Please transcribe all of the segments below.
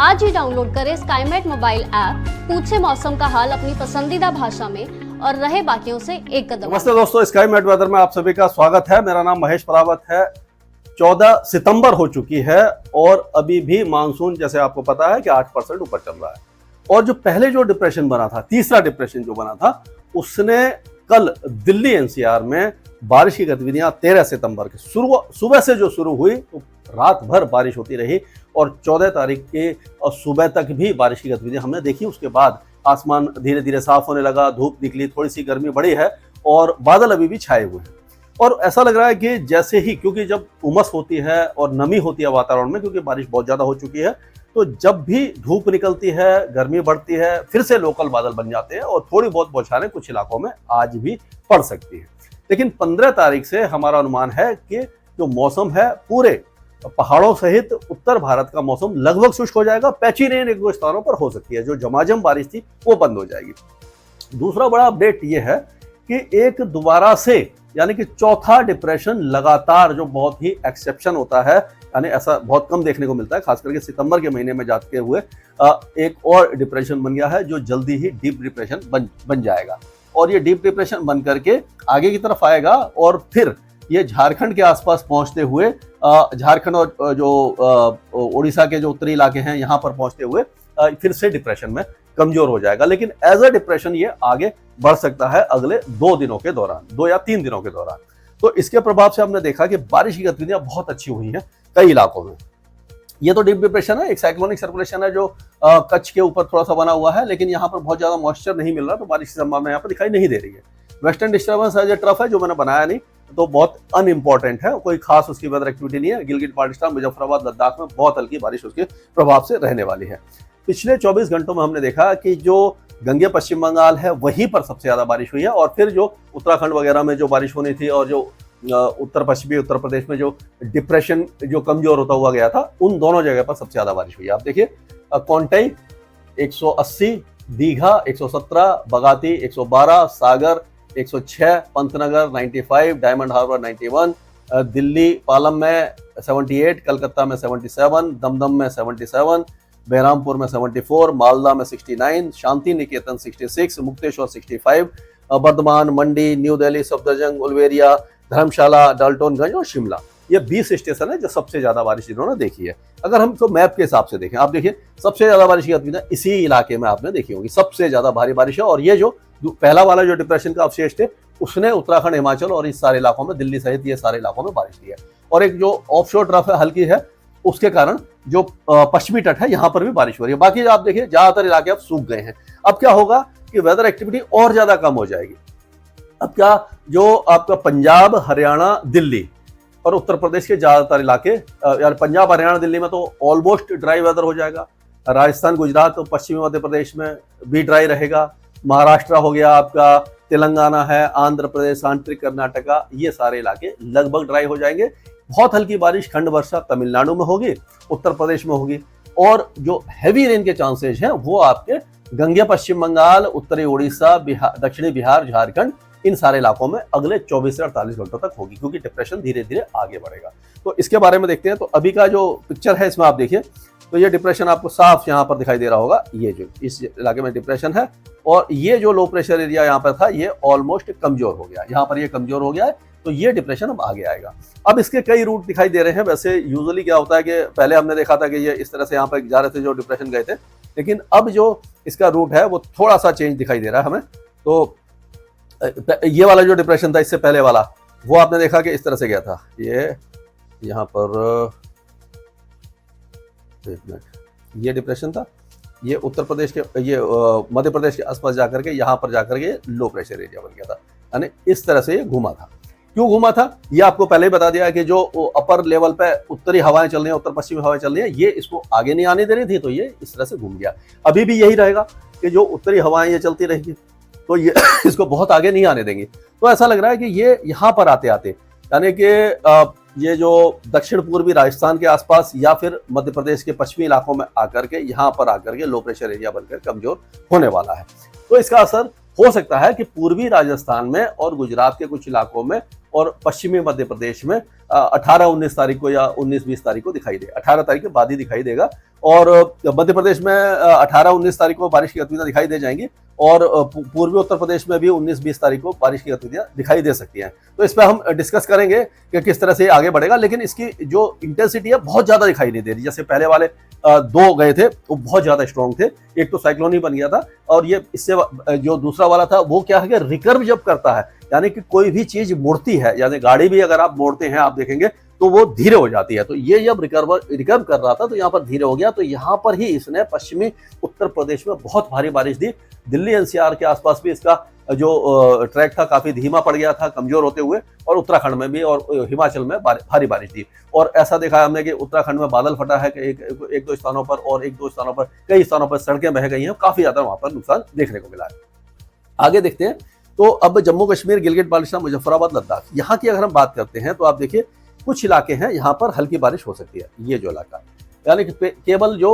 आज ही डाउनलोड करें Skymet mobile app, पूछे मौसम का हाल अपनी पसंदीदा भाषा में और रहे बाकियों से एक कदम। नमस्ते दोस्तों, स्काईमेट वेदर में आप सभी का स्वागत है। मेरा नाम महेश परावत है। 14 सितंबर हो चुकी है और अभी भी मानसून जैसे आपको पता है कि 8% ऊपर चल रहा है। और जो पहले जो डिप्रेशन बना था, तीसरा डिप्रेशन जो बना था, उसने कल दिल्ली एनसीआर में बारिश की गतिविधियां 13 सितंबर के सुबह से जो शुरू हुई तो रात भर बारिश होती रही और 14 तारीख के सुबह तक भी बारिश की गतिविधियां हमने देखी। उसके बाद आसमान धीरे धीरे साफ होने लगा, धूप निकली, थोड़ी सी गर्मी बढ़ी है और बादल अभी भी छाए हुए हैं। और ऐसा लग रहा है कि जैसे ही, क्योंकि जब उमस होती है और नमी होती है वातावरण में, क्योंकि बारिश बहुत ज्यादा हो चुकी है, तो जब भी धूप निकलती है, गर्मी बढ़ती है, फिर से लोकल बादल बन जाते हैं और थोड़ी बहुत बौछारें कुछ इलाकों में आज भी पड़ सकती है। लेकिन 15 तारीख से हमारा अनुमान है कि जो मौसम है पूरे पहाड़ों सहित उत्तर भारत का मौसम लगभग शुष्क हो जाएगा। पैची रेन एक दो स्थानों पर हो सकती है, जो झमाझम बारिश थी वो बंद हो जाएगी। दूसरा बड़ा अपडेट ये है कि एक दोबारा से, यानी कि चौथा डिप्रेशन लगातार, जो बहुत ही एक्सेप्शन होता है, यानी ऐसा बहुत कम देखने को मिलता है, खास करके सितंबर के महीने में जाते हुए एक और डिप्रेशन बन गया है जो जल्दी ही डीप डिप्रेशन बन जाएगा। और ये डीप डिप्रेशन बन करके आगे की तरफ आएगा और फिर ये झारखंड के आसपास पहुंचते हुए, झारखंड और जो उड़ीसा के जो उत्तरी इलाके हैं यहाँ पर पहुंचते हुए फिर से डिप्रेशन में कमजोर हो जाएगा। लेकिन एज अ डिप्रेशन ये आगे बढ़ सकता है अगले 2 दिनों के दौरान, 2 या 3 दिनों के दौरान। तो इसके प्रभाव से हमने देखा कि बारिश की गतिविधियां बहुत अच्छी हुई हैं कई इलाकों में। ये तो डीप डिप्रेशन है, एक साइक्लोनिक सर्कुलेशन है जो कच्छ के ऊपर थोड़ा सा बना हुआ है, लेकिन यहाँ पर बहुत ज्यादा मॉइस्चर नहीं मिल रहा, तो बारिश की संभावना यहाँ पर दिखाई नहीं दे रही है। वेस्टर्न डिस्टर्बेंस है, जो ट्रफ है, जो मैंने बनाया नहीं, तो बहुत अनइम्पॉर्टेंट है, कोई खास उसकी वेदर एक्टिविटी नहीं है। गिलगित बाल्टिस्तान, मुजफ्फराबाद, लद्दाख में बहुत हल्की बारिश उसके प्रभाव से रहने वाली है। पिछले 24 घंटों में हमने देखा कि जो गंगे पश्चिम बंगाल है वहीं पर सबसे ज्यादा बारिश हुई है और फिर जो उत्तराखंड वगैरह में जो बारिश होनी थी और जो उत्तर पश्चिमी उत्तर प्रदेश में जो डिप्रेशन जो कमजोर होता हुआ गया था, उन दोनों जगह पर सबसे ज्यादा बारिश हुई है। आप देखिए, कोंटई 180, दीघा 117, बगाती 112, सागर 106, पंतनगर 95, डायमंड हार्बर 91, दिल्ली पालम में 78, कलकत्ता में 77, दमदम में 77, बहरामपुर में 74, मालदा में 69, शांति निकेतन 66, मुक्तेश्वर 65, बर्धमान, मंडी, न्यू दिल्ली, सफदरजंग, उलवेरिया, धर्मशाला, डाल्टनगंज और शिमला, ये 20 स्टेशन है जो सबसे ज्यादा बारिश इन्होंने देखी है। अगर हम तो मैप के हिसाब से देखें, आप देखिए सबसे ज्यादा बारिश की गतिविधियां इसी इलाके में आपने देखी होगी, सबसे ज्यादा भारी बारिश है। और ये जो पहला वाला जो डिप्रेशन का अवशेष थे, उसने उत्तराखंड, हिमाचल और इस सारे इलाकों में, दिल्ली सहित ये सारे इलाकों में बारिश दी है। और एक जो ऑफशोर ट्रफ है, हल्की है, उसके कारण जो पश्चिमी तट है यहाँ पर भी बारिश हो रही है। बाकी आप देखिए ज्यादातर इलाके अब सूख गए हैं। अब क्या होगा कि वेदर एक्टिविटी और ज्यादा कम हो जाएगी। अब क्या, जो आपका पंजाब, हरियाणा, दिल्ली और उत्तर प्रदेश के ज्यादातर इलाके, यार पंजाब, हरियाणा, दिल्ली में तो ऑलमोस्ट ड्राई वेदर हो जाएगा। राजस्थान, गुजरात और पश्चिमी मध्य प्रदेश में भी ड्राई रहेगा। महाराष्ट्र हो गया आपका, तेलंगाना है, आंध्र प्रदेश, आंतरिक कर्नाटका, ये सारे इलाके लगभग ड्राई हो जाएंगे। बहुत हल्की बारिश, खंड वर्षा तमिलनाडु में होगी, उत्तर प्रदेश में होगी। और जो हैवी रेन के चांसेस हैं वो आपके गंगे पश्चिम बंगाल, उत्तरी उड़ीसा, दक्षिणी बिहार, झारखंड, इन सारे इलाकों में अगले 24 से 48 घंटों तक होगी, क्योंकि डिप्रेशन धीरे धीरे आगे बढ़ेगा। तो इसके बारे में देखते हैं। तो अभी का जो पिक्चर है इसमें आप देखिए, तो ये डिप्रेशन आपको साफ यहाँ पर दिखाई दे रहा होगा। ये जो इस इलाके में डिप्रेशन है और ये जो लो प्रेशर एरिया यहाँ पर था, ये ऑलमोस्ट कमजोर हो गया, यहाँ पर ये कमजोर हो गया है, तो ये डिप्रेशन अब आगे आएगा। अब इसके कई रूट दिखाई दे रहे हैं। वैसे यूजुअली क्या होता है कि पहले हमने देखा था कि ये इस तरह से यहाँ पर जा रहे थे जो डिप्रेशन गए थे, लेकिन अब जो इसका रूट है वो थोड़ा सा चेंज दिखाई दे रहा है हमें। तो ये वाला जो डिप्रेशन था इससे पहले वाला, वो आपने देखा कि इस तरह से गया था। ये यहाँ पर एक मिनट, ये डिप्रेशन था, ये उत्तर प्रदेश के, ये मध्य प्रदेश के आसपास जाकर के यहाँ पर जाकर के लो प्रेशर एरिया बन गया था, यानी इस तरह से ये घूमा था। क्यों घूमा था ये आपको पहले ही बता दिया कि जो अपर लेवल पे उत्तरी हवाएं चल रही हैं, उत्तर पश्चिमी हवाएं चल रही हैं, ये इसको आगे नहीं आने दे रही थी, तो ये इस तरह से घूम गया। अभी भी यही रहेगा कि जो उत्तरी हवाएं ये चलती रहेगी, तो ये इसको बहुत आगे नहीं आने देंगी। तो ऐसा लग रहा है कि ये यहाँ पर आते आते, यानी कि ये जो दक्षिण पूर्वी राजस्थान के आसपास या फिर मध्य प्रदेश के पश्चिमी इलाकों में आकर के यहाँ पर आकर के लो प्रेशर एरिया बनकर कमजोर होने वाला है। तो इसका असर हो सकता है कि पूर्वी राजस्थान में और गुजरात के कुछ इलाकों में और पश्चिमी मध्य प्रदेश में 18-19 तारीख को या 19-20 तारीख को दिखाई देगा। 18 तारीख के बाद ही दिखाई देगा। और मध्य प्रदेश में 18-19 तारीख को बारिश की गतिविधियां दिखाई दे जाएंगी और पूर्वी उत्तर प्रदेश में भी 19-20 तारीख को बारिश की गतिविधियां दिखाई दे सकती हैं। तो इस पर हम डिस्कस करेंगे कि किस तरह से आगे बढ़ेगा, लेकिन इसकी जो इंटेंसिटी है बहुत ज्यादा दिखाई नहीं दे रही। जैसे पहले वाले दो गए थे वो बहुत ज्यादा स्ट्रॉन्ग थे, एक तो साइक्लोन ही बन गया था, और ये इससे जो दूसरा वाला था वो क्या है कि रिकर्व जब करता है, यानी कि कोई भी चीज मुड़ती है, यानी गाड़ी भी अगर आप मोड़ते हैं आप देखेंगे तो वो धीरे हो जाती है। तो ये जब रिकर्व कर रहा था तो यहाँ पर धीरे हो गया। तो यहाँ पर ही इसने पश्चिमी उत्तर प्रदेश में बहुत भारी बारिश दी। दिल्ली एनसीआर के आसपास भी इसका जो ट्रैक था काफी धीमा पड़ गया था कमजोर होते हुए, और उत्तराखंड में भी और हिमाचल में भारी बारिश दी। और ऐसा देखा हमने कि उत्तराखंड में बादल फटा है कि एक दो स्थानों पर, और एक दो स्थानों पर, कई स्थानों पर सड़कें बह गई हैं, काफी ज्यादा वहां पर नुकसान देखने को मिला है। आगे देखते हैं। तो अब जम्मू कश्मीर, गिलगित बाल्टिस्तान, मुजफ्फराबाद, लद्दाख, यहाँ की अगर हम बात करते हैं तो आप देखिए कुछ इलाके हैं यहाँ पर हल्की बारिश हो सकती है। ये जो इलाका यानी कि केवल जो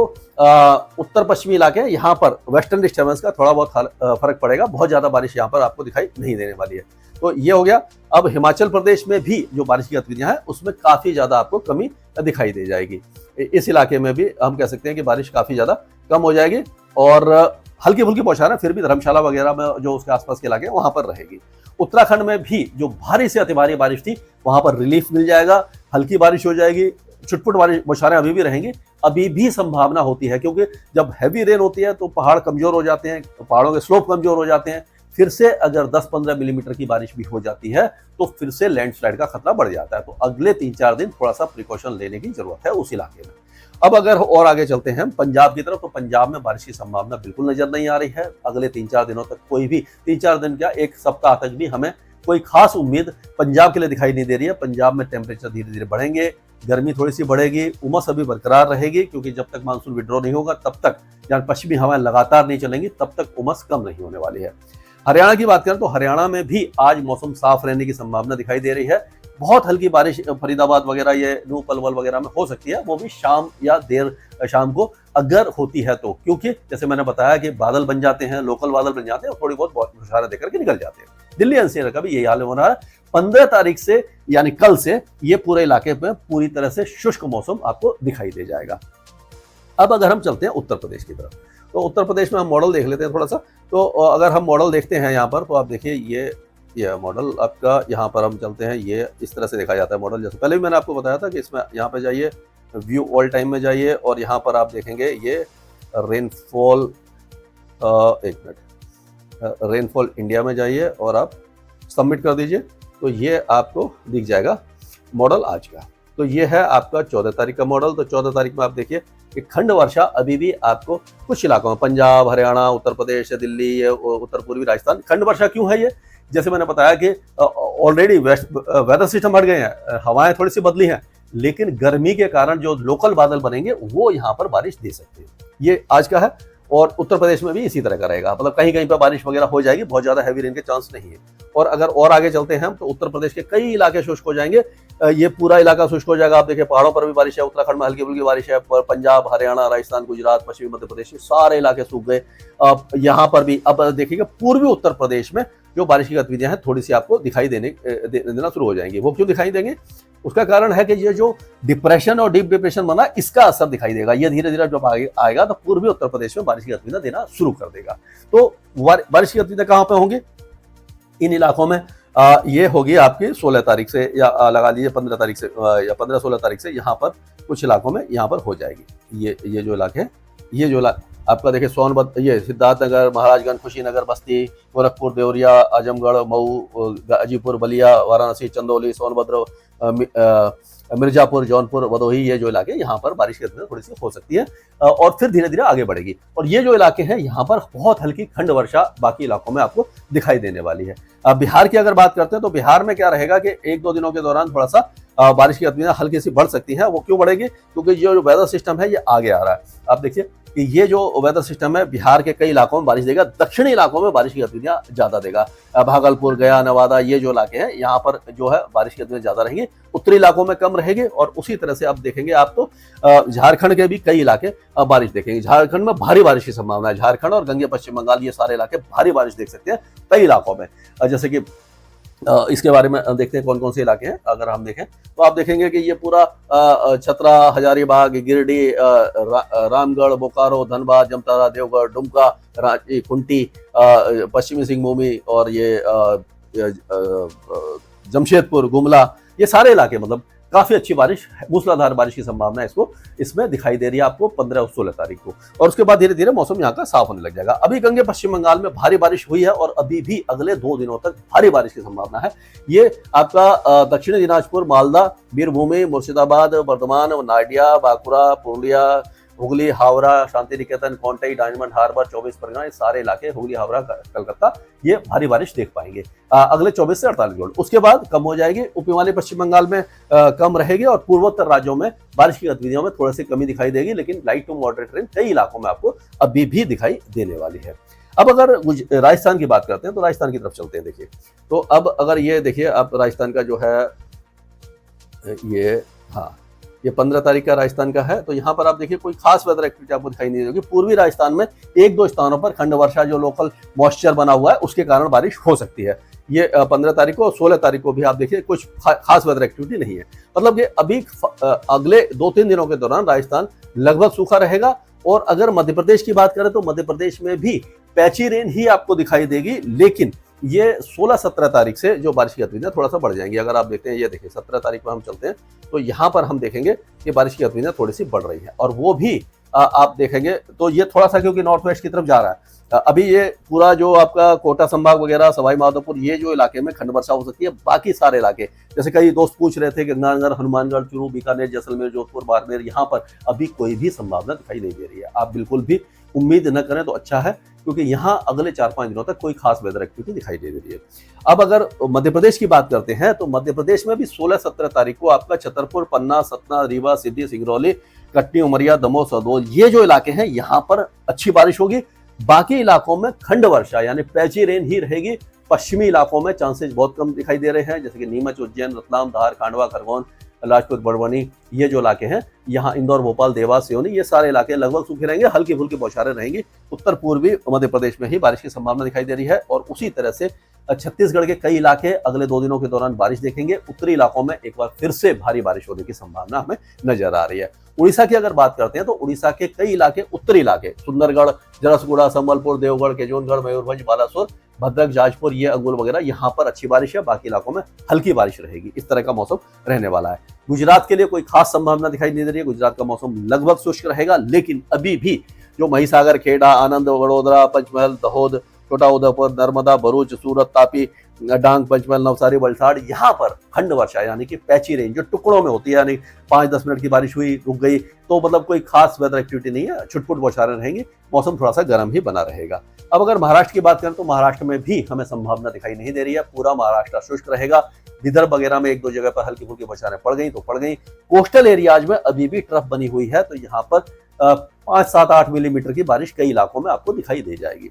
उत्तर पश्चिमी इलाके हैं यहाँ पर वेस्टर्न डिस्टर्बेंस का थोड़ा बहुत फर्क पड़ेगा, बहुत ज्यादा बारिश यहाँ पर आपको दिखाई नहीं देने वाली है। तो ये हो गया। अब हिमाचल प्रदेश में भी जो बारिश की गतिविधियां हैं उसमें काफी ज्यादा आपको कमी दिखाई दे जाएगी। इस इलाके में भी हम कह सकते हैं कि बारिश काफी ज्यादा कम हो जाएगी, और हल्की फुल्की बौछारें फिर भी धर्मशाला वगैरह में जो उसके आसपास के इलाके हैं वहां पर रहेगी। उत्तराखंड में भी जो भारी से अति भारी बारिश थी वहां पर रिलीफ मिल जाएगा, हल्की बारिश हो जाएगी, छुटपुट बारिश बौछारें अभी भी रहेंगी। अभी भी संभावना होती है, क्योंकि जब हैवी रेन होती है तो पहाड़ कमजोर हो जाते हैं, पहाड़ों के स्लोप कमजोर हो जाते हैं। फिर से अगर 10-15 मिलीमीटर की बारिश भी हो जाती है तो फिर से लैंडस्लाइड का खतरा बढ़ जाता है। तो अगले 3-4 दिन थोड़ा सा प्रिकॉशन लेने की जरूरत है उस इलाके में। अब अगर और आगे चलते हैं पंजाब की तरफ, तो पंजाब में बारिश की संभावना बिल्कुल नजर नहीं आ रही है अगले 3-4 दिनों तक। कोई भी 3-4 दिन क्या, एक सप्ताह तक भी हमें कोई खास उम्मीद पंजाब के लिए दिखाई नहीं दे रही है। पंजाब में टेम्परेचर धीरे धीरे बढ़ेंगे, गर्मी थोड़ी सी बढ़ेगी, उमस अभी बरकरार रहेगी, क्योंकि जब तक मानसून विड्रॉ नहीं होगा तब तक, जहाँ पश्चिमी हवाएं लगातार नहीं चलेंगी तब तक उमस कम नहीं होने वाली है। हरियाणा की बात करें तो हरियाणा में भी आज मौसम साफ रहने की संभावना दिखाई दे रही है। बहुत हल्की बारिश फरीदाबाद वगैरह, ये नू पलवल वगैरह में हो सकती है, वो भी शाम या देर शाम को अगर होती है तो, क्योंकि जैसे मैंने बताया कि बादल बन जाते हैं, लोकल बादल बन जाते हैं और थोड़ी बहुत बौछारें देकर के निकल जाते हैं। दिल्ली एनसीआर का भी यही हाल हो रहा है। 15 तारीख से यानी कल से ये पूरे इलाके में पूरी तरह से शुष्क मौसम आपको दिखाई दे जाएगा। अब अगर हम चलते हैं उत्तर प्रदेश की तरफ, तो उत्तर प्रदेश में हम मॉडल देख लेते हैं थोड़ा सा। तो अगर हम मॉडल देखते हैं यहाँ पर, तो आप देखिए ये मॉडल आपका, यहाँ पर हम चलते हैं, ये इस तरह से देखा जाता है मॉडल। जैसे पहले भी मैंने आपको बताया था कि इसमें यहाँ पे जाइए, व्यू ऑल टाइम में जाइए, और यहाँ पर आप देखेंगे ये रेनफॉल, एक मिनट, रेनफॉल इंडिया में जाइए और आप सबमिट कर दीजिए, तो ये आपको दिख जाएगा मॉडल आज का। तो ये है आपका 14 तारीख का मॉडल। तो 14 तारीख में आप देखिए कि खंड वर्षा अभी भी आपको कुछ इलाकों में, पंजाब, हरियाणा, उत्तर प्रदेश, दिल्ली, उत्तर पूर्वी राजस्थान, खंड वर्षा क्यों है ये? जैसे मैंने बताया कि ऑलरेडी वेदर सिस्टम हट गए हैं, हवाएं थोड़ी सी बदली हैं, लेकिन गर्मी के कारण जो लोकल बादल बनेंगे वो यहाँ पर बारिश दे सकते हैं। ये आज का है। और उत्तर प्रदेश में भी इसी तरह का रहेगा, मतलब कहीं कहीं पर बारिश वगैरह हो जाएगी, बहुत ज्यादा हैवी रेन के चांस नहीं है। और अगर और आगे चलते हैं हम, तो उत्तर प्रदेश के कई इलाके शुष्क हो जाएंगे, ये पूरा इलाका शुष्क हो जाएगा। आप देखिए पहाड़ों पर भी बारिश है, उत्तराखंड में हल्की फुल्की बारिश है, पंजाब, हरियाणा, राजस्थान, गुजरात, पश्चिमी मध्य प्रदेश, सारे इलाके सूख गए। यहाँ पर भी अब देखिएगा पूर्वी उत्तर प्रदेश में जो बारिश की गतिविधियां हैं थोड़ी सी आपको दिखाई देना शुरू हो जाएंगी। वो क्यों दिखाई देंगे? उसका कारण है कि ये जो डिप्रेशन और डीप डिप्रेशन बना, इसका असर दिखाई देगा। ये धीरे धीरे जब आगे आएगा तो पूर्वी उत्तर प्रदेश में बारिश की गतिविधियां देना शुरू कर देगा। तो बारिश की गतिविधियां कहाँ पे होंगी? इन इलाकों में ये होगी आपकी 16 तारीख से, या लगा लीजिए 15 तारीख से, या 15-16 तारीख से यहाँ पर कुछ इलाकों में यहाँ पर हो जाएगी। ये जो इलाके हैं, ये जो आपका देखिए सोनभद्र, ये सिद्धार्थनगर, महाराजगंज, कुशीनगर, बस्ती, गोरखपुर, देवरिया, आजमगढ़, मऊ, गाजीपुर, बलिया, वाराणसी, चंदौली, सोनभद्र, मिर्जापुर, जौनपुर, भदोही, ये जो इलाके यहाँ पर बारिश की गतिविधि थोड़ी सी हो सकती है और फिर धीरे धीरे आगे बढ़ेगी। और ये जो इलाके हैं यहाँ पर बहुत हल्की खंड वर्षा बाकी इलाकों में आपको दिखाई देने वाली है। बिहार की अगर बात करते हैं तो बिहार में क्या रहेगा कि 1-2 दिनों के दौरान थोड़ा सा बारिश की गतिविधियां हल्की सी बढ़ सकती है। वो क्यों बढ़ेगी? क्योंकि जो वेदर सिस्टम है ये आगे आ रहा है। आप देखिए कि ये जो वेदर सिस्टम है बिहार के कई इलाकों में बारिश देगा, दक्षिणी इलाकों में बारिश की गतिविधियां ज्यादा देगा। भागलपुर, गया, नवादा, ये जो इलाके हैं यहाँ पर जो है बारिश की गतिविधियां ज्यादा रहेंगी, उत्तरी इलाकों में कम रहेगी। और उसी तरह से आप देखेंगे आप तो झारखंड के भी कई इलाके बारिश देखेंगे। झारखंड में भारी बारिश की संभावना है। झारखंड और गंगे पश्चिम बंगाल, ये सारे इलाके भारी बारिश देख सकते हैं कई इलाकों में, जैसे कि इसके बारे में देखते हैं कौन कौन से इलाके हैं। अगर हम देखें तो आप देखेंगे कि ये पूरा छतरा, हजारीबाग, गिरिडीह, रामगढ़, बोकारो, धनबाद, जमतारा, देवगढ़, दुमका, रांची, कुंटी, पश्चिमी सिंहभूमि और ये जमशेदपुर, गुमला, ये सारे इलाके मतलब काफी अच्छी बारिश, मूसलाधार बारिश की संभावना है इसमें दिखाई दे रही है आपको 15 और 16 तारीख को। और उसके बाद धीरे धीरे मौसम यहाँ का साफ होने लग जाएगा। अभी गंगे पश्चिम बंगाल में भारी बारिश हुई है और अभी भी अगले 2 दिनों तक भारी बारिश की संभावना है। ये आपका दक्षिणी दिनाजपुर, मालदा, बीरभूमि, मुर्शिदाबाद, बर्धमान, नादिया, बांकुड़ा, पूर्णिया, हुगली, हावड़ा, शांति निकेतन, कोंटई, डायमंड हार्बर, 24 परगना, ये सारे इलाके, हुगली, हावड़ा, कलकत्ता, ये भारी बारिश देख पाएंगे अगले 24 से 48 घंटे। उसके बाद कम हो जाएगी। उप हिमालय पश्चिम बंगाल में कम रहेगी और पूर्वोत्तर राज्यों में बारिश की गतिविधियों में थोड़ी सी कमी दिखाई देगी, लेकिन लाइट टू मॉडरेट रेन कई इलाकों में आपको अभी भी दिखाई देने वाली है। अब अगर राजस्थान की बात करते हैं तो राजस्थान की तरफ चलते हैं। देखिए, तो अब अगर ये देखिए, अब राजस्थान का जो है ये 15 तारीख का राजस्थान का है। तो यहाँ पर आप देखिए कोई खास वेदर एक्टिविटी आपको दिखाई नहीं देगी। पूर्वी राजस्थान में 1-2 स्थानों पर खंड वर्षा, जो लोकल मॉइस्चर बना हुआ है, उसके कारण बारिश हो सकती है। ये 15 तारीख को और 16 तारीख को भी आप देखिए कुछ खास वेदर एक्टिविटी नहीं है। मतलब ये अभी अगले 2-3 दिनों के दौरान राजस्थान लगभग सूखा रहेगा। और अगर मध्य प्रदेश की बात करें तो मध्य प्रदेश में भी पैची रेन ही आपको दिखाई देगी, लेकिन ये 16-17 तारीख से जो बारिश की गतिविधियां थोड़ा सा बढ़ जाएंगी। अगर आप देखते हैं, ये देखिए 17 तारीख पर हम चलते हैं तो यहाँ पर हम देखेंगे कि बारिश की गतिविधियां थोड़ी सी बढ़ रही है। और वो भी आप देखेंगे तो ये थोड़ा सा क्योंकि नॉर्थ वेस्ट की तरफ जा रहा है। अभी ये पूरा जो आपका कोटा संभाग वगैरह, सवाई माधोपुर, ये जो इलाके में खंड वर्षा हो सकती है। बाकी सारे इलाके, जैसे कई दोस्त पूछ रहे थे, गंगानगर, हनुमानगढ़, चूरू, बीकानेर, जैसलमेर, जोधपुर, बाड़मेर, यहाँ पर अभी कोई भी संभावना दिखाई नहीं दे रही है। आप बिल्कुल भी उम्मीद न करें तो अच्छा है, क्योंकि यहाँ अगले 4-5 दिनों तक कोई खास वेदर एक्टिविटी दिखाई दे रही है। अब अगर मध्य प्रदेश की बात करते हैं तो मध्य प्रदेश में भी 16-17 तारीख को आपका छतरपुर, पन्ना, सतना, रीवा, सिद्धि, सिंगरौली, कटनी, उमरिया, दमोह, शहडोल, ये जो इलाके हैं यहाँ पर अच्छी बारिश होगी। बाकी इलाकों में खंड वर्षा यानी पैची रेन ही रहेगी। पश्चिमी इलाकों में चांसेस बहुत कम दिखाई दे रहे हैं, जैसे कि नीमच, उज्जैन, रतलाम, धार, खांडवा, खरगोन, लाजपत, बड़वानी, ये जो इलाके हैं, यहाँ इंदौर, भोपाल, देवास, सिवनी, ये सारे इलाके लगभग सूखे रहेंगे। हल्की फुल्की बौछारें रहेंगी। उत्तर पूर्वी मध्य प्रदेश में ही बारिश की संभावना दिखाई दे रही है। और उसी तरह से छत्तीसगढ़ के कई इलाके अगले 2 दिनों के दौरान बारिश देखेंगे। उत्तरी इलाकों में एक बार फिर से भारी बारिश होने की संभावना हमें नजर आ रही है। उड़ीसा की अगर बात करते हैं तो उड़ीसा के कई इलाके, उत्तरी इलाके, सुंदरगढ़, जरसगुड़ा, संबलपुर, देवगढ़, केजोनगढ़, मयूरभंज, बालासोर, भद्रक, जाजपुर, ये अंगुल वगैरह, यहाँ पर अच्छी बारिश है। बाकी इलाकों में हल्की बारिश रहेगी। इस तरह का मौसम रहने वाला है। गुजरात के लिए कोई खास संभावना दिखाई नहीं दे रही है। गुजरात का मौसम लगभग शुष्क रहेगा, लेकिन अभी भी जो महिसागर, खेड़ा, आनंद, वडोदरा, पंचमहल, दाहोद, छोटा उदयपुर, नर्मदा, भरूच, सूरत, तापी, डांग, पंचमहल, नवसारी, वलसाड़, यहाँ पर खंड वर्षा यानी कि पैची रेन जो टुकड़ों में होती है, यानी 5-10 मिनट की बारिश हुई, रुक गई, तो मतलब कोई खास वेदर एक्टिविटी नहीं है। छुटपुट बौछारें रहेंगी। मौसम थोड़ा सा गर्म ही बना रहेगा। अब अगर महाराष्ट्र की बात करें तो महाराष्ट्र में भी हमें संभावना दिखाई नहीं दे रही है। पूरा महाराष्ट्र शुष्क रहेगा। विदर्भ वगैरह में 1-2 जगह पर हल्की फुल्की बौछारें पड़ गई तो पड़ गई। कोस्टल एरियाज में अभी भी ट्रफ बनी हुई है, तो यहाँ पर 5-7-8 मिलीमीटर की बारिश कई इलाकों में आपको दिखाई दे जाएगी।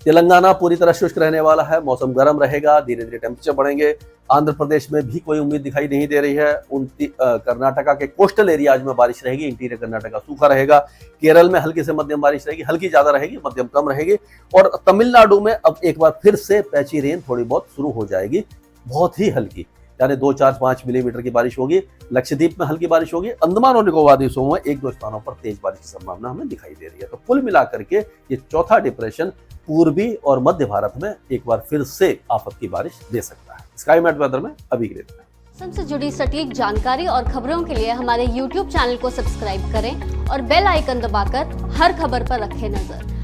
तेलंगाना पूरी तरह शुष्क रहने वाला है। मौसम गर्म रहेगा। धीरे धीरे टेम्परेचर बढ़ेंगे। आंध्र प्रदेश में भी कोई उम्मीद दिखाई नहीं दे रही है। कर्नाटका के कोस्टल एरियाज में बारिश रहेगी। इंटीरियर कर्नाटका सूखा रहेगा। केरल में हल्की से मध्यम बारिश रहेगी। हल्की ज्यादा रहेगी, मध्यम कम रहेगी। और तमिलनाडु में अब एक बार फिर से पैची रेन थोड़ी बहुत शुरू हो जाएगी, बहुत ही हल्की, यानी 2-4-5 मिलीमीटर की बारिश होगी। लक्षद्वीप में हल्की बारिश होगी। अंडमान और निकोबार द्वीपों में 1-2 स्थानों पर तेज बारिश की संभावना हमें दिखाई दे रही है। तो कुल मिलाकर के ये चौथा डिप्रेशन पूर्वी और मध्य भारत में एक बार फिर से आफत की बारिश दे सकता है। स्काईमेट वेदर में अभी के लिए मौसम से जुड़ी सटीक जानकारी और खबरों के लिए हमारे YouTube चैनल को सब्सक्राइब करें और बेल आइकन दबाकर हर खबर पर रखें नजर।